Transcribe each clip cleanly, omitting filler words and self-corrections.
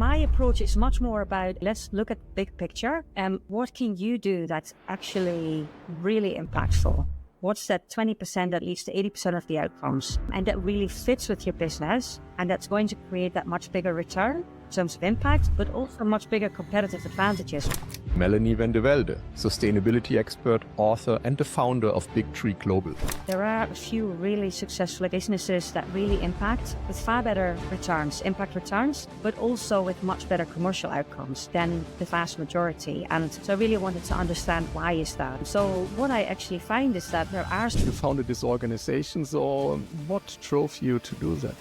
My approach is much more about, let's look at the big picture. What can you do that's actually really impactful? What's that 20% that leads to 80% of the outcomes? And that really fits with your business, and that's going to create that much bigger return in terms of impact, but also much bigger competitive advantages. Melanie Velde, sustainability expert, author, and the founder of Big Tree Global. There are a few really successful businesses that really impact with far better returns, impact returns, but also with much better commercial outcomes than the vast majority. And so I really wanted to understand why is that. So what I actually find is that there are... You founded this organization, so what drove you to do that?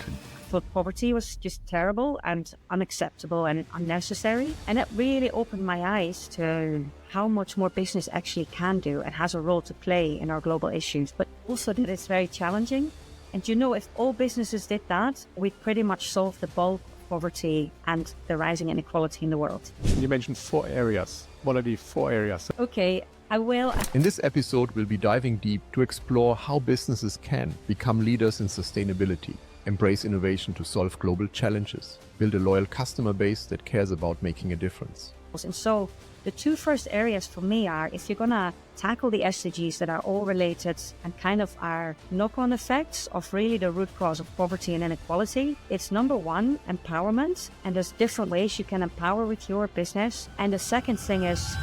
Thought poverty was just terrible and unacceptable and unnecessary. And it really opened my eyes to how much more business actually can do and has a role to play in our global issues, but also that it's very challenging. And you know, if all businesses did that, we'd pretty much solve the bulk of poverty and the rising inequality in the world. You mentioned 4 areas. What are the 4 areas? Okay, I will. In this episode, we'll be diving deep to explore how businesses can become leaders in sustainability, embrace innovation to solve global challenges, build a loyal customer base that cares about making a difference. And so the 2 first areas for me are, if you're going to tackle the SDGs that are all related and kind of are knock-on effects of really the root cause of poverty and inequality, it's number 1, empowerment. And there's different ways you can empower with your business. And the second thing is...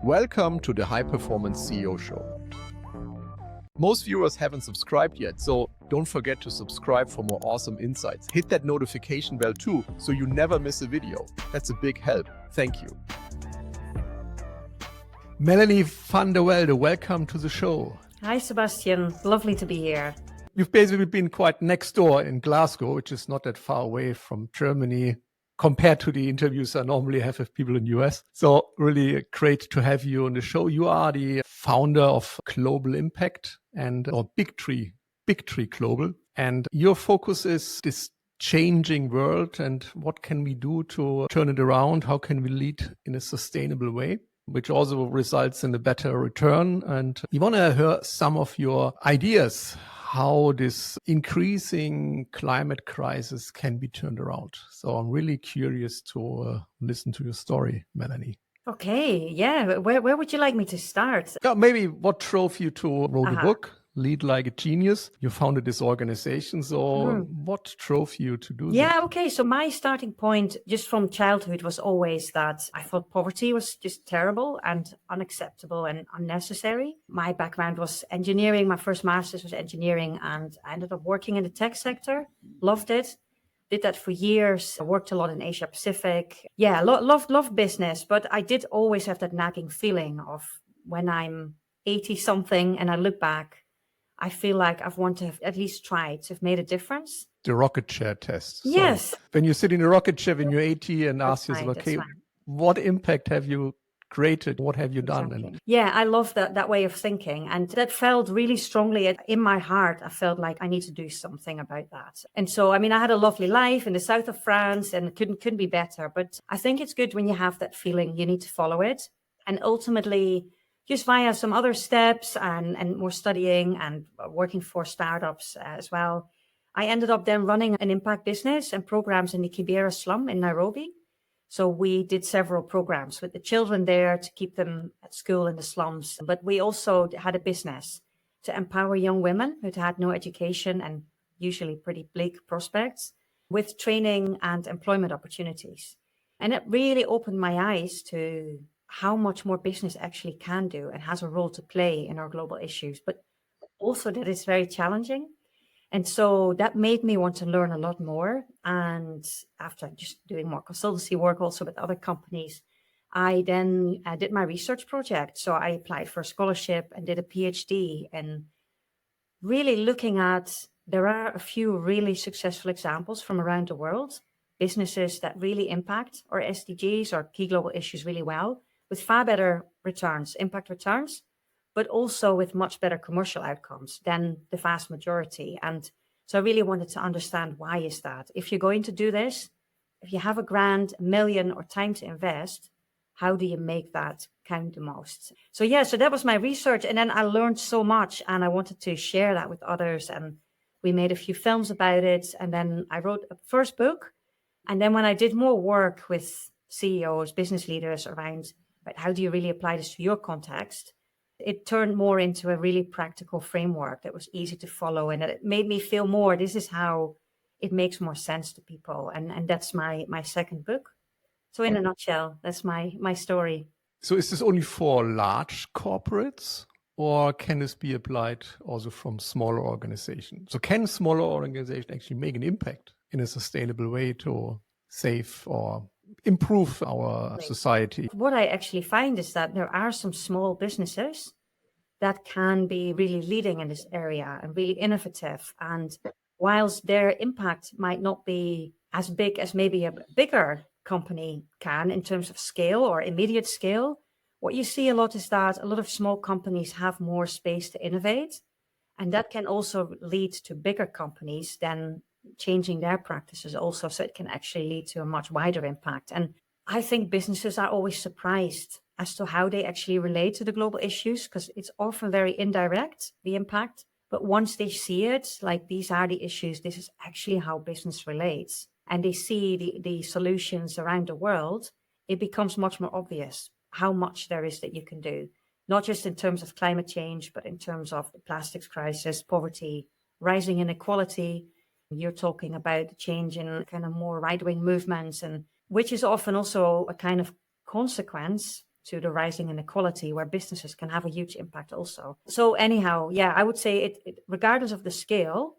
Welcome to the High Performance CEO Show. Most viewers haven't subscribed yet, so don't forget to subscribe for more awesome insights. Hit that notification bell too, so you never miss a video. That's a big help. Thank you. Melanie van der Velde, welcome to the show. Hi, Sebastian. Lovely to be here. You've basically been quite next door in Glasgow, which is not that far away from Germany, compared to the interviews I normally have with people in the US. So really great to have you on the show. You are the founder of Global Impact or Big Tree Global. And your focus is this changing world and what can we do to turn it around? How can we lead in a sustainable way, which also results in a better return? And we want to hear some of your ideas how this increasing climate crisis can be turned around. So I'm really curious to listen to your story, Melanie. Okay, yeah. Where would you like me to start? Yeah, maybe what drove you to write a book, Lead Like a Genius? You founded this organization. So what drove you to do that? Yeah, okay. So my starting point just from childhood was always that I thought poverty was just terrible and unacceptable and unnecessary. My background was engineering. My first master's was engineering, and I ended up working in the tech sector. Loved it. Did that for years. I worked a lot in Asia Pacific. Yeah, loved business, but I did always have that nagging feeling of when I'm 80 something and I look back, I feel like I've wanted to have at least tried to have made a difference. The rocket chair test. Yes. So when you sit in a rocket chair when you're 80 and ask yourself, okay, what impact have you created? What have you done? Exactly. Yeah, I love that way of thinking. And that felt really strongly in my heart. I felt like I need to do something about that. And so, I mean, I had a lovely life in the south of France and couldn't be better. But I think it's good when you have that feeling, you need to follow it. And ultimately, just via some other steps and more studying and working for startups as well, I ended up then running an impact business and programs in the Kibera slum in Nairobi. So we did several programs with the children there to keep them at school in the slums. But we also had a business to empower young women who'd had no education and usually pretty bleak prospects with training and employment opportunities. And it really opened my eyes to how much more business actually can do and has a role to play in our global issues, but also that it's very challenging. And so that made me want to learn a lot more. And after just doing more consultancy work also with other companies, I then did my research project. So I applied for a scholarship and did a PhD, and really looking at, there are a few really successful examples from around the world, businesses that really impact our SDGs or key global issues really well, with far better returns, impact returns, but also with much better commercial outcomes than the vast majority. And so I really wanted to understand, why is that? If you're going to do this, if you have a grand, $1 million or time to invest, how do you make that count the most? So that was my research. And then I learned so much and I wanted to share that with others. And we made a few films about it. And then I wrote a first book And then when I did more work with CEOs, business leaders around, but how do you really apply this to your context? It turned more into a really practical framework that was easy to follow, and it made me feel more, this is how it makes more sense to people. And that's my second book. So in a nutshell, that's my story. So is this only for large corporates, or can this be applied also from smaller organizations? So can smaller organizations actually make an impact in a sustainable way to save or improve our society? What I actually find is that there are some small businesses that can be really leading in this area and really innovative. And whilst their impact might not be as big as maybe a bigger company can in terms of scale or immediate scale, what you see a lot is that a lot of small companies have more space to innovate. And that can also lead to bigger companies then changing their practices also. So it can actually lead to a much wider impact. And I think businesses are always surprised as to how they actually relate to the global issues, because it's often very indirect, the impact. But once they see it, like these are the issues, this is actually how business relates, and they see the solutions around the world, it becomes much more obvious how much there is that you can do, not just in terms of climate change, but in terms of the plastics crisis, poverty, rising inequality. You're talking about the change in kind of more right-wing movements, and which is often also a kind of consequence to the rising inequality, where businesses can have a huge impact also. So anyhow, yeah, I would say it regardless of the scale,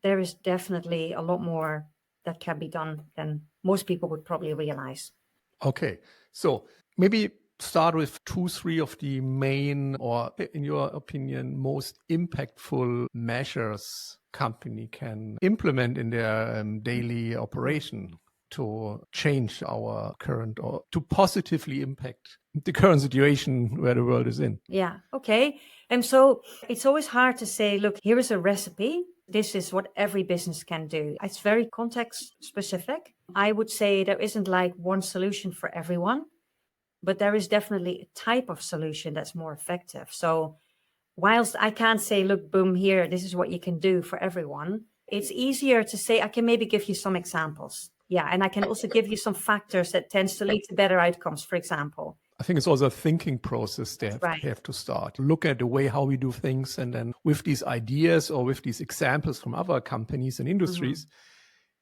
there is definitely a lot more that can be done than most people would probably realize. Okay, so maybe start with 2-3 of the main, or in your opinion, most impactful measures company can implement in their daily operation to change our current, or to positively impact the current situation where the world is in. Yeah, okay. And so it's always hard to say, look, here is a recipe. This is what every business can do. It's very context specific. I would say there isn't like one solution for everyone, but there is definitely a type of solution that's more effective. So whilst I can't say, look, boom, here, this is what you can do for everyone, it's easier to say, I can maybe give you some examples. Yeah, and I can also give you some factors that tends to lead to better outcomes, for example. I think it's also a thinking process they have to start. Look at the way how we do things, and then with these ideas or with these examples from other companies and industries,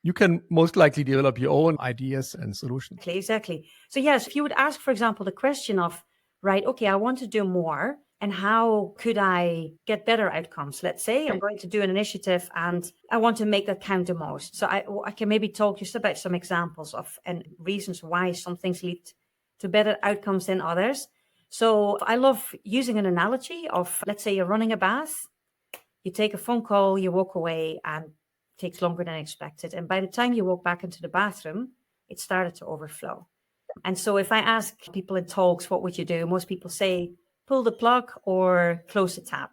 you can most likely develop your own ideas and solutions. Exactly. So yes, if you would ask, for example, the question of, right, okay, I want to do more, and how could I get better outcomes? Let's say I'm going to do an initiative and I want to make that count the most. So I can maybe talk just about some examples of and reasons why some things lead to better outcomes than others. So I love using an analogy of, let's say you're running a bath, you take a phone call, you walk away, and it takes longer than expected. And by the time you walk back into the bathroom, it started to overflow. And so if I ask people in talks, what would you do? Most people say, pull the plug or close the tap.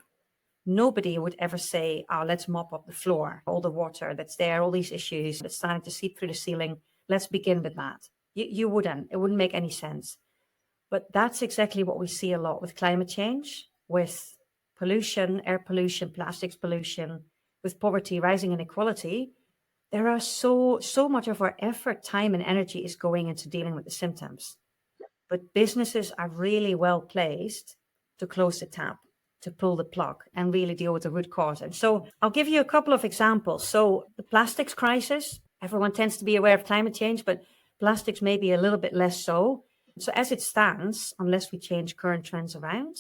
Nobody would ever say, oh, let's mop up the floor, all the water that's there, all these issues that's starting to seep through the ceiling. Let's begin with that. You wouldn't. It wouldn't make any sense. But that's exactly what we see a lot with climate change, with pollution, air pollution, plastics pollution, with poverty, rising inequality. There are so much of our effort, time, and energy is going into dealing with the symptoms. But businesses are really well placed to close the tap, to pull the plug, and really deal with the root cause. And so I'll give you a couple of examples. So the plastics crisis, everyone tends to be aware of climate change, but plastics may be a little bit less so. So as it stands, unless we change current trends around,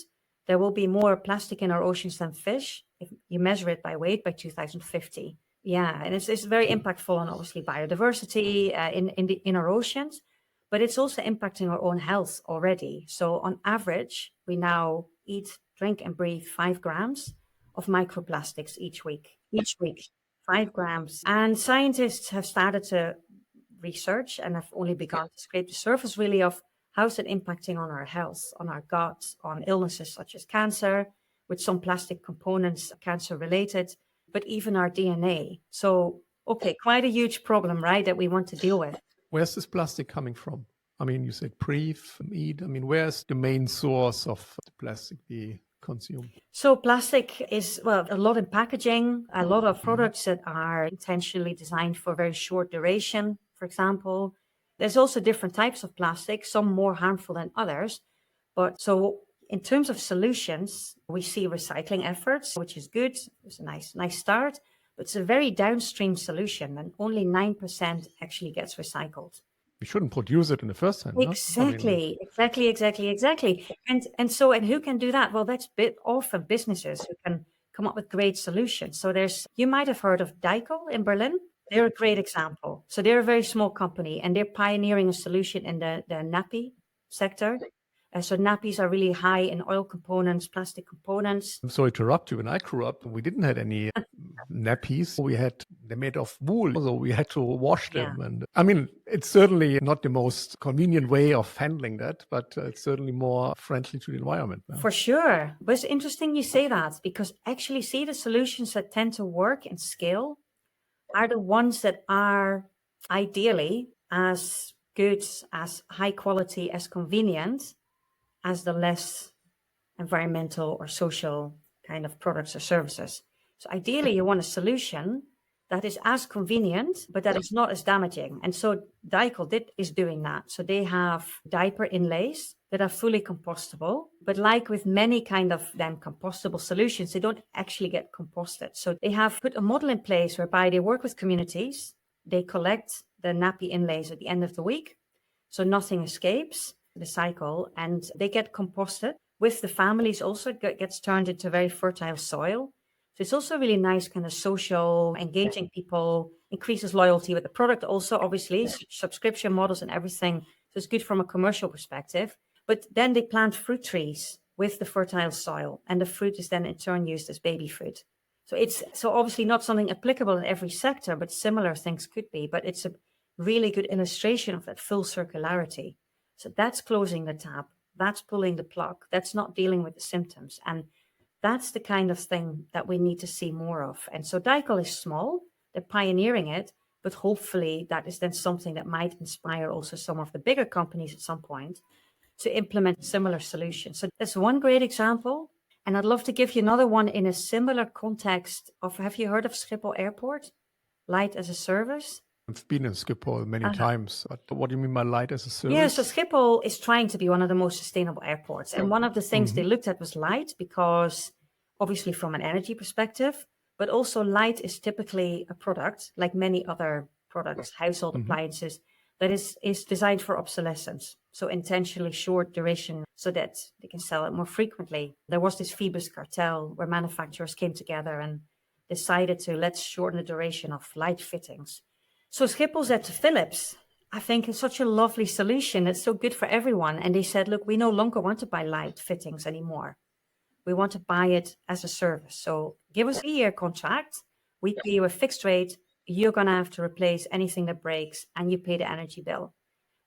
there will be more plastic in our oceans than fish, if you measure it by weight, by 2050. Yeah, and it's very impactful on obviously biodiversity in our oceans, but it's also impacting our own health already. So on average, we now eat, drink, and breathe 5 grams of microplastics each week. 5 grams. And scientists have started to research and have only begun to scrape the surface really of how's it impacting on our health, on our gut, on illnesses such as cancer, with some plastic components cancer related, but even our DNA. So, okay, quite a huge problem, right, that we want to deal with. Where's this plastic coming from? I mean, you said breathe, eat. I mean, where's the main source of the plastic we consume? So plastic is, well, a lot in packaging, a lot of products that are intentionally designed for very short duration, for example. There's also different types of plastic, some more harmful than others. But so in terms of solutions, we see recycling efforts, which is good. It's a nice start, but it's a very downstream solution, and only 9% actually gets recycled. We shouldn't produce it in the first time, no? Exactly. And who can do that? Well, that's often businesses who can come up with great solutions. So you might have heard of Daikel in Berlin. They're a great example. So they're a very small company, and they're pioneering a solution in the nappy sector. So nappies are really high in oil components, plastic components. I'm sorry to interrupt you. When I grew up, we didn't have any nappies. They're made of wool, so we had to wash them. Yeah. And I mean, it's certainly not the most convenient way of handling that, but it's certainly more friendly to the environment. No? For sure. But it's interesting you say that, because actually see the solutions that tend to work and scale are the ones that are ideally as good, as high quality, as convenient as the less environmental or social kind of products or services. So ideally, you want a solution that is as convenient, but that is not as damaging. And so Daikel is doing that. So they have diaper inlays that are fully compostable, but like with many kind of then compostable solutions, they don't actually get composted. So they have put a model in place whereby they work with communities. They collect the nappy inlays at the end of the week, so nothing escapes the cycle, and they get composted with the families. Also, it gets turned into very fertile soil. So it's also really nice kind of social, engaging people, increases loyalty with the product also, obviously, subscription models and everything. So it's good from a commercial perspective. But then they plant fruit trees with the fertile soil, and the fruit is then in turn used as baby food. So it's obviously not something applicable in every sector, but similar things could be. But it's a really good illustration of that full circularity. So that's closing the tap. That's pulling the plug. That's not dealing with the symptoms. And that's the kind of thing that we need to see more of. And so Daikel is small. They're pioneering it. But hopefully that is then something that might inspire also some of the bigger companies at some point to implement similar solutions. So that's one great example. And I'd love to give you another one in a similar context of, have you heard of Schiphol Airport? Light as a service? I've been in Schiphol many times. But what do you mean by light as a service? Yeah, so Schiphol is trying to be one of the most sustainable airports. And one of the things they looked at was light, because obviously from an energy perspective, but also light is typically a product, like many other products, household appliances, that is designed for obsolescence. So intentionally short duration so that they can sell it more frequently. There was this Phoebus cartel where manufacturers came together and decided to let's shorten the duration of light fittings. So Schiphol said to Philips, I think it's such a lovely solution. It's so good for everyone. And they said, look, we no longer want to buy light fittings anymore. We want to buy it as a service. So give us a year contract. We pay you a fixed rate. You're going to have to replace anything that breaks, and you pay the energy bill.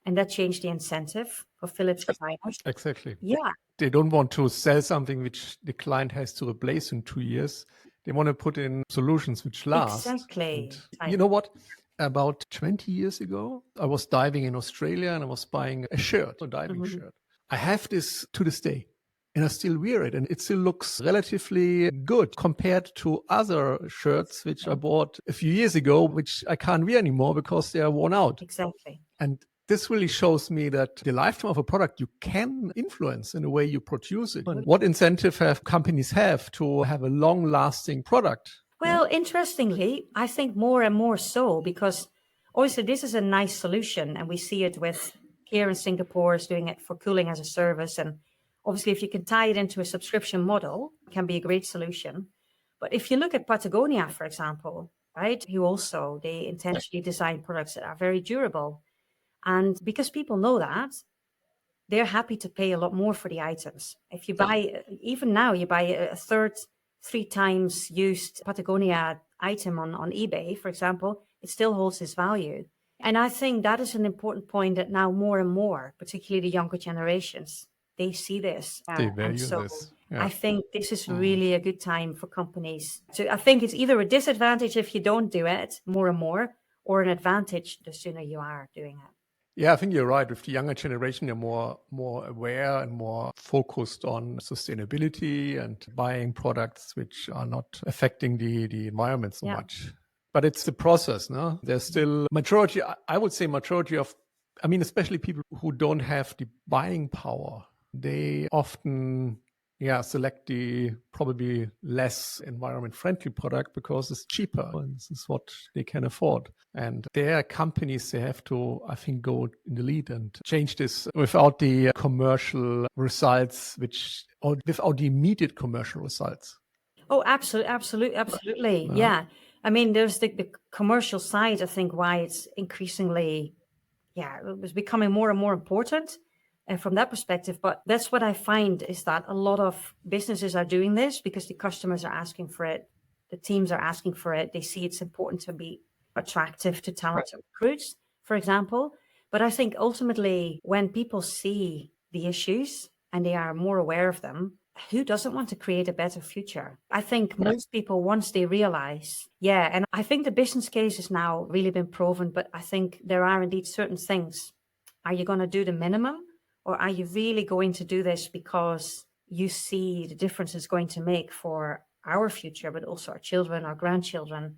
And that changed the incentive for Philips designers. Exactly. Yeah. They don't want to sell something which the client has to replace in 2 years. They want to put in solutions which last. Exactly. And you know what? About 20 years ago, I was diving in Australia and I was buying a shirt, a diving shirt. I have this to this day, and I still wear it, and it still looks relatively good compared to other shirts which I bought a few years ago, which I can't wear anymore because they are worn out. Exactly. And this really shows me that the lifetime of a product you can influence in the way you produce it. And what incentive have companies to have a long-lasting product? Well, interestingly, I think more and more so, because obviously this is a nice solution, and we see it with here in Singapore is doing it for cooling as a service. And obviously if you can tie it into a subscription model, it can be a great solution. But if you look at Patagonia, for example, right, they intentionally design products that are very durable. And because people know that, they're happy to pay a lot more for the items. If you buy, even now, you buy a third, 3 times used Patagonia item on eBay, for example, it still holds its value. And I think that is an important point that now more and more, particularly the younger generations, they see this. They value this. Yeah. I think this is really a good time for companies. So I think it's either a disadvantage if you don't do it more and more, or an advantage the sooner you are doing it. Yeah, I think you're right. With the younger generation, they're more aware and more focused on sustainability and buying products which are not affecting the environment so much. But it's the process, no? There's still majority, I would say majority of, I mean, especially people who don't have the buying power, they often, select the probably less environment friendly product because it's cheaper and this is what they can afford. And there are companies, they have to, I think, go in the lead and change this without the commercial results, or without the immediate commercial results. Oh, absolutely. Yeah. I mean, there's the commercial side, I think, why it's increasingly, it was becoming more and more important from that perspective. But that's what I find is that a lot of businesses are doing this because the customers are asking for it. The teams are asking for it. They see it's important to be attractive to talented recruits, for example. But I think ultimately when people see the issues and they are more aware of them, who doesn't want to create a better future? I think most people, once they realize, and I think the business case has now really been proven, but I think there are indeed certain things. Are you going to do the minimum, or are you really going to do this because you see the difference it's going to make for our future, but also our children, our grandchildren?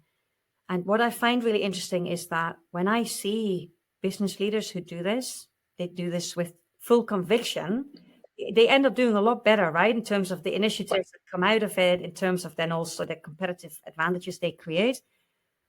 And what I find really interesting is that when I see business leaders who do this, they do this with full conviction. They end up doing a lot better, right? In terms of the initiatives that come out of it, in terms of then also the competitive advantages they create.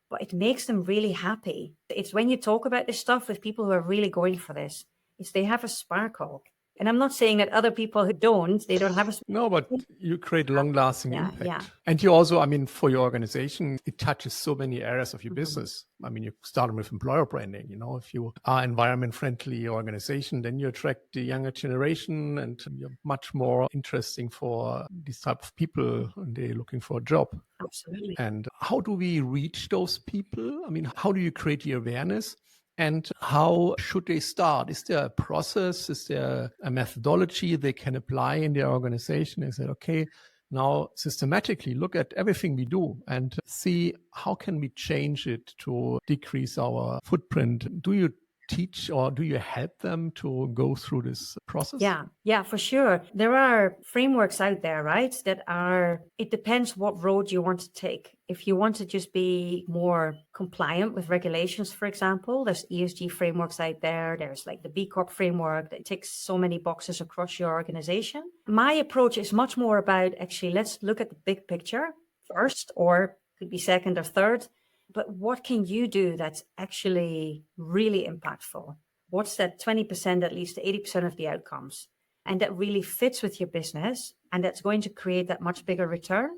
But it makes them really happy. It's when you talk about this stuff with people who are really going for this, it's they have a sparkle. And I'm not saying that other people who don't, they don't have a sparkle. No, but you create long-lasting impact. Yeah. And you also, I mean, for your organization, it touches so many areas of your business. I mean, you started with employer branding. You know, if you are environment-friendly organization, then you attract the younger generation and you're much more interesting for these type of people and they're looking for a job. Absolutely. And how do we reach those people? I mean, how do you create the awareness? And how should they start? Is there a process? Is there a methodology they can apply in their organization? Is it okay? Now, systematically look at everything we do and see how can we change it to decrease our footprint. Do you teach or do you help them to go through this process? Yeah, for sure. There are frameworks out there, right? It depends what road you want to take. If you want to just be more compliant with regulations, for example, there's ESG frameworks out there. There's like the B Corp framework that ticks so many boxes across your organization. My approach is much more about actually, let's look at the big picture first, or could be second or third. But what can you do that's actually really impactful? What's that 20%, at least 80% of the outcomes? And that really fits with your business. And that's going to create that much bigger return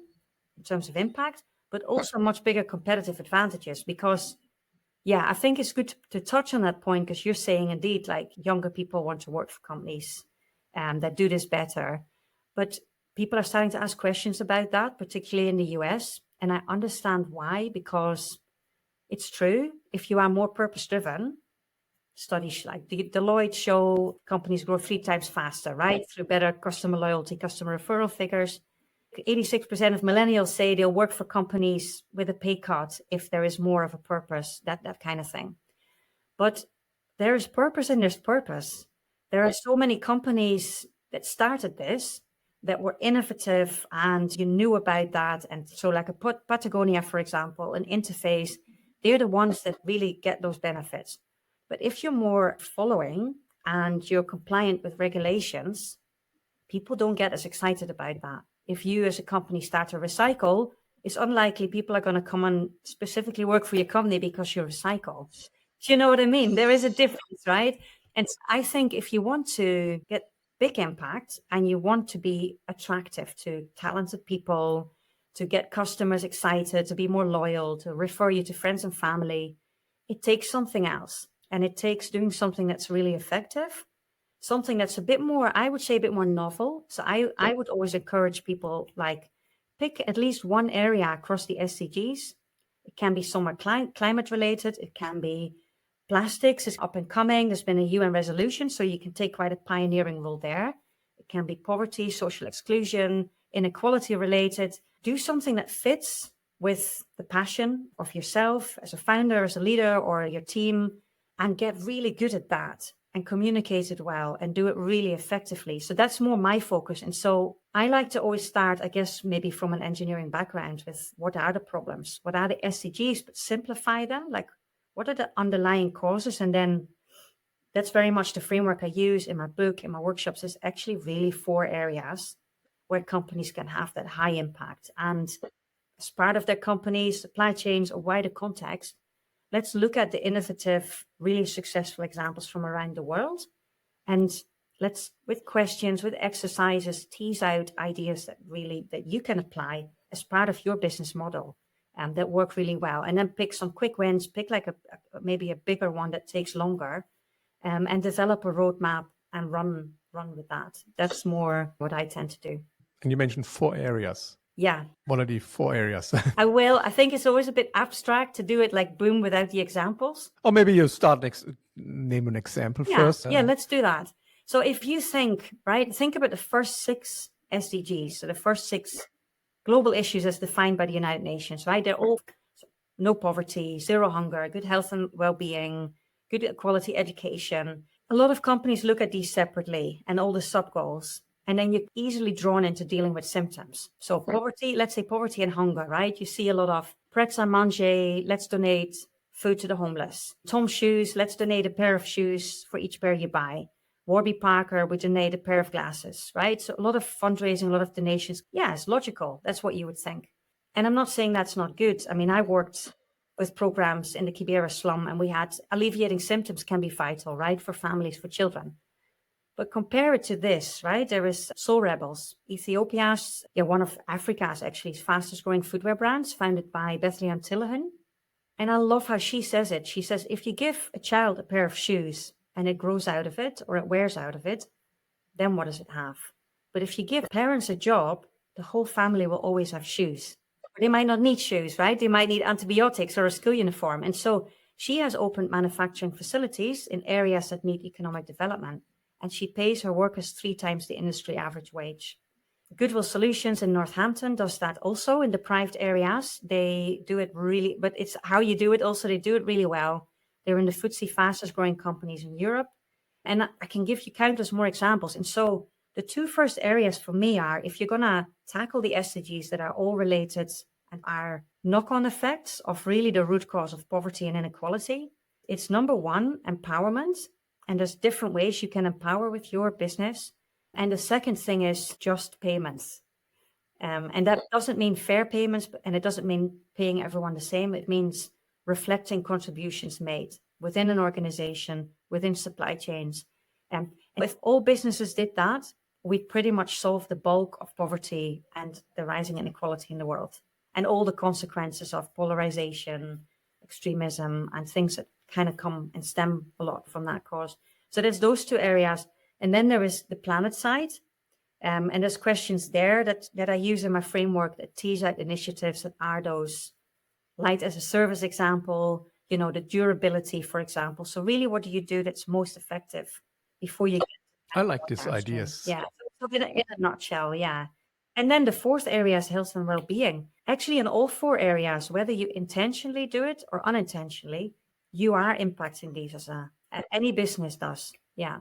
in terms of impact, but also much bigger competitive advantages. Because, I think it's good to touch on that point because you're saying indeed, like younger people want to work for companies that do this better. But people are starting to ask questions about that, particularly in the US. And I understand why, because it's true. If you are more purpose-driven, studies like Deloitte show companies grow 3 times faster, right? Through better customer loyalty, customer referral figures. 86% of millennials say they'll work for companies with a pay cut if there is more of a purpose, that kind of thing. But there is purpose and there's purpose. There are so many companies that started this that were innovative and you knew about that. And so like a Patagonia, for example, an Interface, they're the ones that really get those benefits. But if you're more following and you're compliant with regulations, people don't get as excited about that. If you as a company start to recycle, it's unlikely people are going to come and specifically work for your company because you recycle. Do you know what I mean? There is a difference, right? And I think if you want to get big impact and you want to be attractive to talented people, to get customers excited, to be more loyal, to refer you to friends and family, it takes something else. And it takes doing something that's really effective, something that's a bit more, I would say, a bit more novel. So I would always encourage people, like, pick at least one area across the SDGs. It can be somewhat climate related. It can be plastics is up and coming. There's been a UN resolution, so you can take quite a pioneering role there. It can be poverty, social exclusion, inequality related. Do something that fits with the passion of yourself as a founder, as a leader, or your team. and get really good at that and communicate it well and do it really effectively. So that's more my focus. And so I like to always start, I guess, maybe from an engineering background with what are the problems? What are the SDGs? But simplify them. Like, what are the underlying causes? And then that's very much the framework I use in my book, in my workshops, is actually really 4 areas where companies can have that high impact. And as part of their companies, supply chains, or wider context, let's look at the innovative, really successful examples from around the world. And let's, with questions, with exercises, tease out ideas that you can apply as part of your business model that work really well. And then pick some quick wins, pick like maybe a bigger one that takes longer, and develop a roadmap and run with that. That's more what I tend to do. And you mentioned 4 areas. Yeah. What are the 4 areas? I will. I think it's always a bit abstract to do it like boom without the examples. Or maybe you start name an example first. Yeah, let's do that. So if you think about the first 6 SDGs, so the first 6 global issues as defined by the United Nations, right? They're all no poverty, zero hunger, good health and well-being, good quality education. A lot of companies look at these separately and all the sub-goals, and then you're easily drawn into dealing with symptoms. So poverty, let's say poverty and hunger, right? You see a lot of prêts à manger, let's donate food to the homeless. Tom Shoes, let's donate a pair of shoes for each pair you buy. Warby Parker, we donate a pair of glasses, right? So a lot of fundraising, a lot of donations. Yeah, it's logical. That's what you would think. And I'm not saying that's not good. I mean, I worked with programs in the Kibera slum, and we had alleviating symptoms can be vital, right? For families, for children. But compare it to this, right? There is Soul Rebels, Ethiopia's, one of Africa's actually fastest growing footwear brands, founded by Bethlehem Tillehen. And I love how she says it. She says, if you give a child a pair of shoes and it grows out of it or it wears out of it, then what does it have? But if you give parents a job, the whole family will always have shoes. They might not need shoes, right? They might need antibiotics or a school uniform. And so she has opened manufacturing facilities in areas that need economic development. And she pays her workers 3 times the industry average wage. Goodwill Solutions in Northampton does that also in deprived areas. They do it really, but it's how you do it also. They do it really well. They're in the FTSE fastest growing companies in Europe. And I can give you countless more examples. And so the 2 first areas for me are, if you're going to tackle the SDGs that are all related and are knock-on effects of really the root cause of poverty and inequality, it's number 1, empowerment. And there's different ways you can empower with your business. And the second thing is just payments. And that doesn't mean fair payments, and it doesn't mean paying everyone the same. It means reflecting contributions made within an organization, within supply chains. And if all businesses did that, we'd pretty much solve the bulk of poverty and the rising inequality in the world, and all the consequences of polarization, extremism, and things that kind of come and stem a lot from that cause. So there's those 2 areas. And then there is the planet side. And there's questions there that I use in my framework that tease out initiatives that are those light as a service example, the durability, for example. So really, what do you do that's most effective before you get I like these ideas. Yeah, so in a nutshell, yeah. And then the 4th area is health and well-being. Actually, in all 4 areas, whether you intentionally do it or unintentionally, you are impacting these as any business does. Yeah.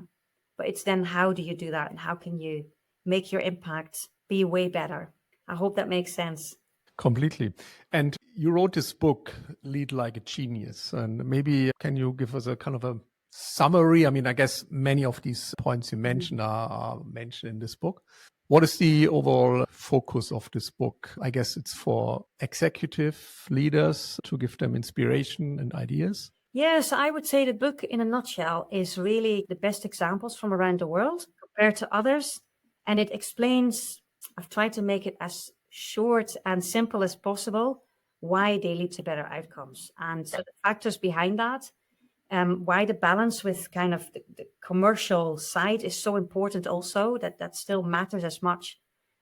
But it's then how do you do that, and how can you make your impact be way better? I hope that makes sense. Completely. And you wrote this book, Lead Like a Genius. And maybe can you give us a kind of a summary? I mean, I guess many of these points you mentioned are mentioned in this book. What is the overall focus of this book? I guess it's for executive leaders to give them inspiration and ideas. Yes, I would say the book in a nutshell is really the best examples from around the world compared to others. And it explains, I've tried to make it as short and simple as possible, why they lead to better outcomes. And so the factors behind that, why the balance with kind of the commercial side is so important also, that still matters as much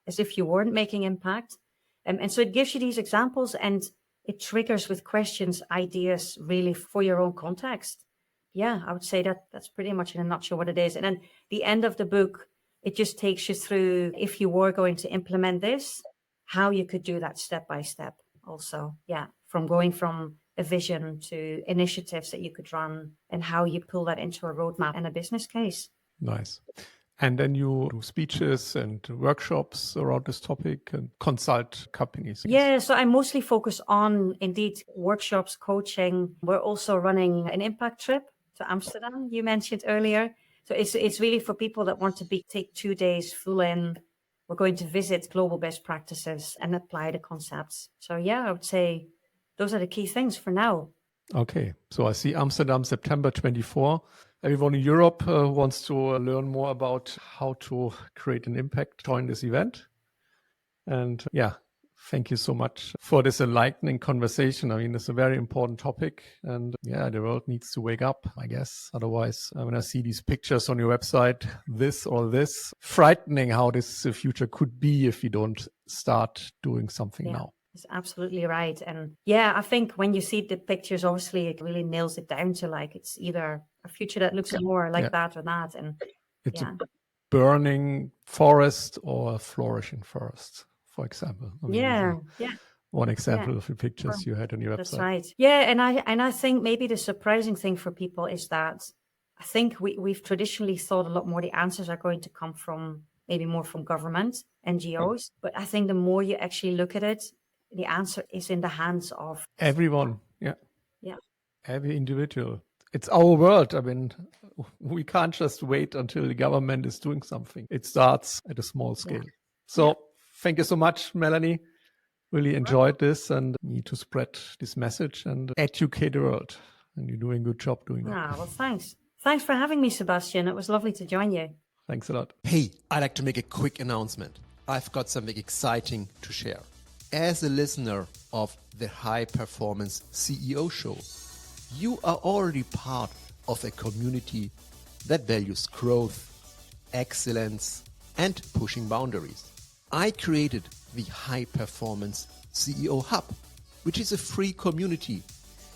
as if you weren't making impact. And so it gives you these examples, and it triggers with questions, ideas really for your own context. Yeah, I would say that's pretty much in a nutshell what it is. And then the end of the book, it just takes you through, if you were going to implement this, how you could do that step by step also. Yeah, from going from a vision to initiatives that you could run and how you pull that into a roadmap and a business case. Nice. And then you do speeches and workshops around this topic and consult companies. Yeah, so I mostly focus on, indeed, workshops, coaching. We're also running an impact trip to Amsterdam, you mentioned earlier. So it's really for people that want to take 2 days full in. We're going to visit global best practices and apply the concepts. So yeah, I would say those are the key things for now. Okay, so I see Amsterdam, September 24. Everyone in Europe who wants to learn more about how to create an impact, join this event. And yeah, thank you so much for this enlightening conversation. I mean, it's a very important topic. And yeah, the world needs to wake up, I guess. Otherwise, when I see these pictures on your website, this or this, frightening how this future could be if we don't start doing something now. That's absolutely right. And yeah, I think when you see the pictures, obviously it really nails it down to like, it's either a future that looks more like that or that. And it's a burning forest or a flourishing forest, for example. I mean, one example of the pictures you had on your website. That's right. Yeah, and I think maybe the surprising thing for people is that I think we've traditionally thought a lot more the answers are going to come from maybe more from government, NGOs. But I think the more you actually look at it, the answer is in the hands of everyone. Yeah. Every individual. It's our world. I mean, we can't just wait until the government is doing something. It starts at a small scale. So thank you so much, Melanie. Really enjoyed this and need to spread this message and educate the world. And you're doing a good job doing that. Well, thanks. Thanks for having me, Sebastian. It was lovely to join you. Thanks a lot. Hey, I'd like to make a quick announcement. I've got something exciting to share. As a listener of the High Performance CEO Show, you are already part of a community that values growth, excellence, and pushing boundaries. I created the High Performance CEO Hub, which is a free community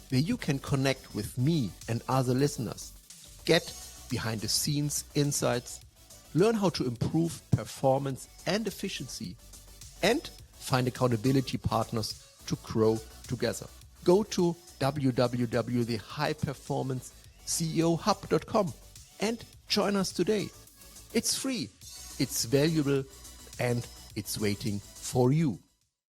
where you can connect with me and other listeners, get behind the scenes insights, learn how to improve performance and efficiency, and find accountability partners to grow together. Go to www.thehighperformanceCEOHub.com and join us today. It's free, it's valuable, and it's waiting for you.